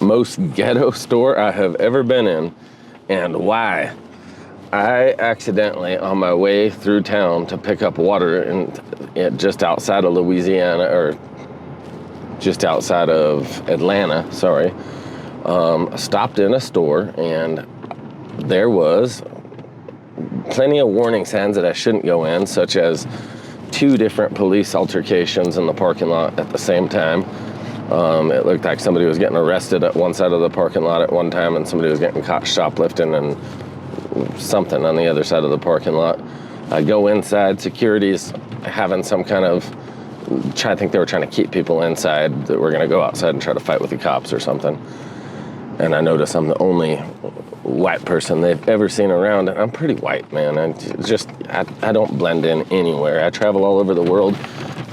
most ghetto store I have ever been in. And why? I accidentally, on my way through town to pick up water just outside of Louisiana, or just outside of Atlanta, sorry, stopped in a store, and there was plenty of warning signs that I shouldn't go in, such as 2 different police altercations in the parking lot at the same time. It looked like somebody was getting arrested at one side of the parking lot at one time, and somebody was getting caught shoplifting and something on the other side of the parking lot. I go inside, security's having some kind of, I think they were trying to keep people inside that were gonna go outside and try to fight with the cops or something. And I notice I'm the only white person they've ever seen around, and I'm pretty white, man. I don't blend in anywhere. I travel all over the world,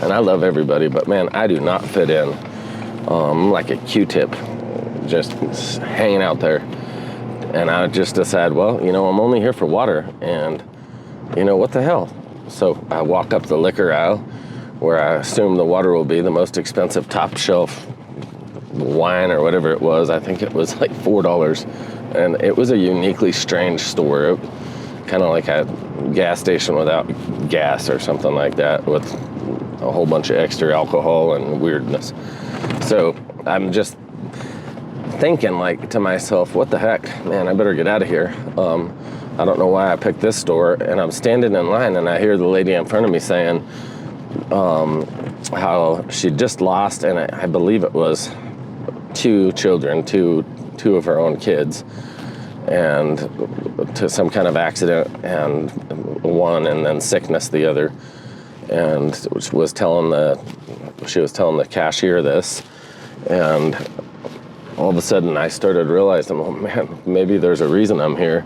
and I love everybody, but man, I do not fit in. I'm like a Q-tip, just hanging out there. And I just decide, well, I'm only here for water, and what the hell? So I walk up the liquor aisle, where I assume the water will be, the most expensive top shelf wine or whatever it was. I think it was like $4. And it was a uniquely strange store, kind of like a gas station without gas or something like that, with a whole bunch of extra alcohol and weirdness. So I'm just thinking like to myself, what the heck, man, I better get out of here. I don't know why I picked this store, and I'm standing in line, and I hear the lady in front of me saying how she just lost, and I believe it was 2 children, two of her own kids, and to some kind of accident, and one, and then sickness the other. And she was telling the cashier this, and all of a sudden I started realizing, oh man, maybe there's a reason I'm here.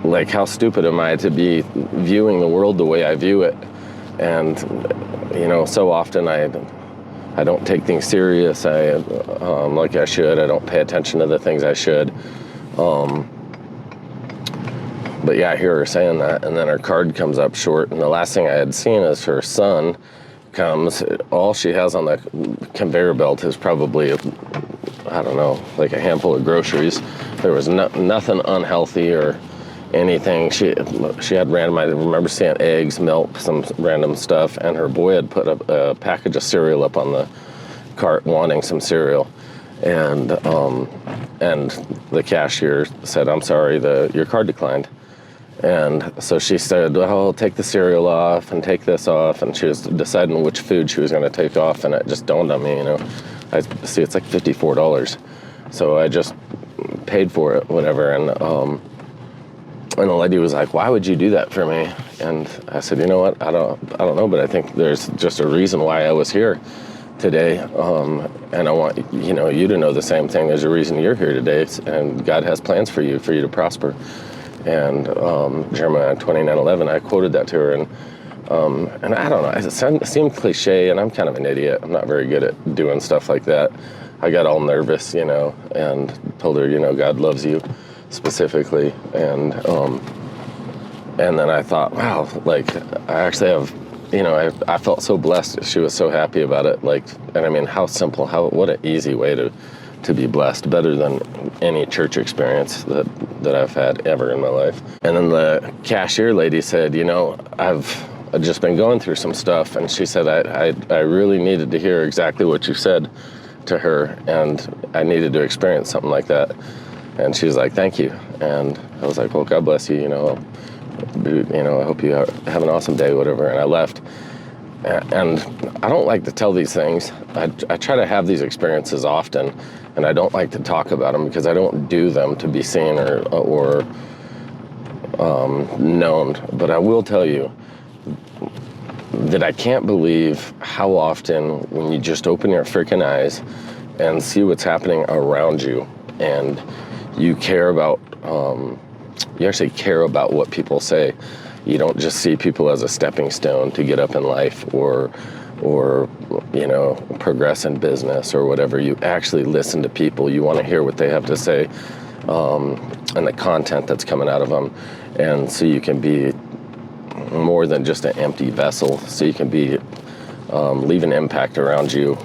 Like, how stupid am I to be viewing the world the way I view it? And so often I don't take things serious. Like I should. I don't pay attention to the things I should. But yeah, I hear her saying that, and then her card comes up short, and the last thing I had seen is her son comes. All she has on the conveyor belt is probably, I don't know, like a handful of groceries. There was nothing unhealthy or anything. She had random, I remember seeing eggs, milk, some random stuff, and her boy had put a package of cereal up on the cart wanting some cereal. And the cashier said, I'm sorry, your card declined. And so she said, well, take the cereal off and take this off. And she was deciding which food she was going to take off. And it just dawned on me, I see it's like $54. So I just paid for it, whatever. And the lady was like, why would you do that for me? And I said, you know what? I don't know, but I think there's just a reason why I was here today. And I want, you to know the same thing. There's a reason you're here today. And God has plans for you to prosper. And Jeremiah 29:11, I quoted that to her, and I don't know, it seemed cliche, and I'm kind of an idiot. I'm not very good at doing stuff like that. I got all nervous, and told her, God loves you specifically, and then I thought, wow, like, I actually have, I felt so blessed. She was so happy about it, like, and I mean, how simple, what an easy way to be blessed, better than any church experience that I've had ever in my life. And then the cashier lady said, I've just been going through some stuff, and she said, I really needed to hear exactly what you said to her, and I needed to experience something like that. And she was like, thank you. And I was like, well, God bless you, I hope you have an awesome day, whatever. And I left. And I don't like to tell these things. I try to have these experiences often, and I don't like to talk about them because I don't do them to be seen or known. But I will tell you that I can't believe how often, when you just open your freaking eyes and see what's happening around you, and you care about, you actually care about what people say. You don't just see people as a stepping stone to get up in life or progress in business or whatever. You actually listen to people. You want to hear what they have to say, and the content that's coming out of them. And so you can be more than just an empty vessel. So you can be leave an impact around you,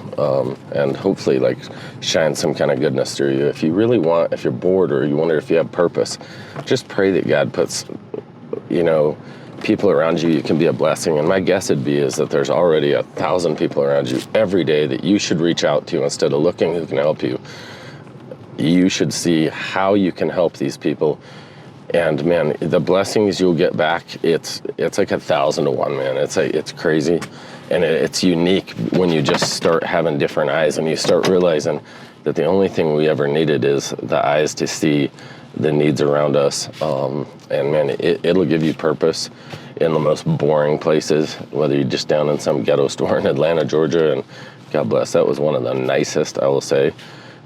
and hopefully like shine some kind of goodness through you. If you really want, if you're bored or you wonder if you have purpose, just pray that God puts, people around you can be a blessing. And my guess would be is that there's already 1,000 people around you every day that you should reach out to. Instead of looking who can help you, you should see how you can help these people. And man, the blessings you'll get back, it's like 1,000 to 1, man. It's crazy. And it's unique when you just start having different eyes and you start realizing that the only thing we ever needed is the eyes to see the needs around us. And man, it'll give you purpose in the most boring places, whether you're just down in some ghetto store in Atlanta, Georgia. And God bless, that was one of the nicest, I will say,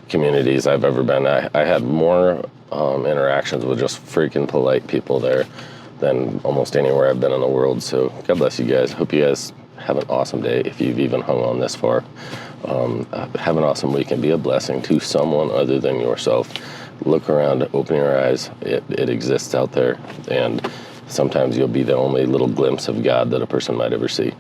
communities I've ever been. I had more interactions with just freaking polite people there than almost anywhere I've been in the world. So God bless you guys. Hope you guys have an awesome day if you've even hung on this far. Have an awesome week and be a blessing to someone other than yourself. Look around, open your eyes. It exists out there, and sometimes you'll be the only little glimpse of God that a person might ever see.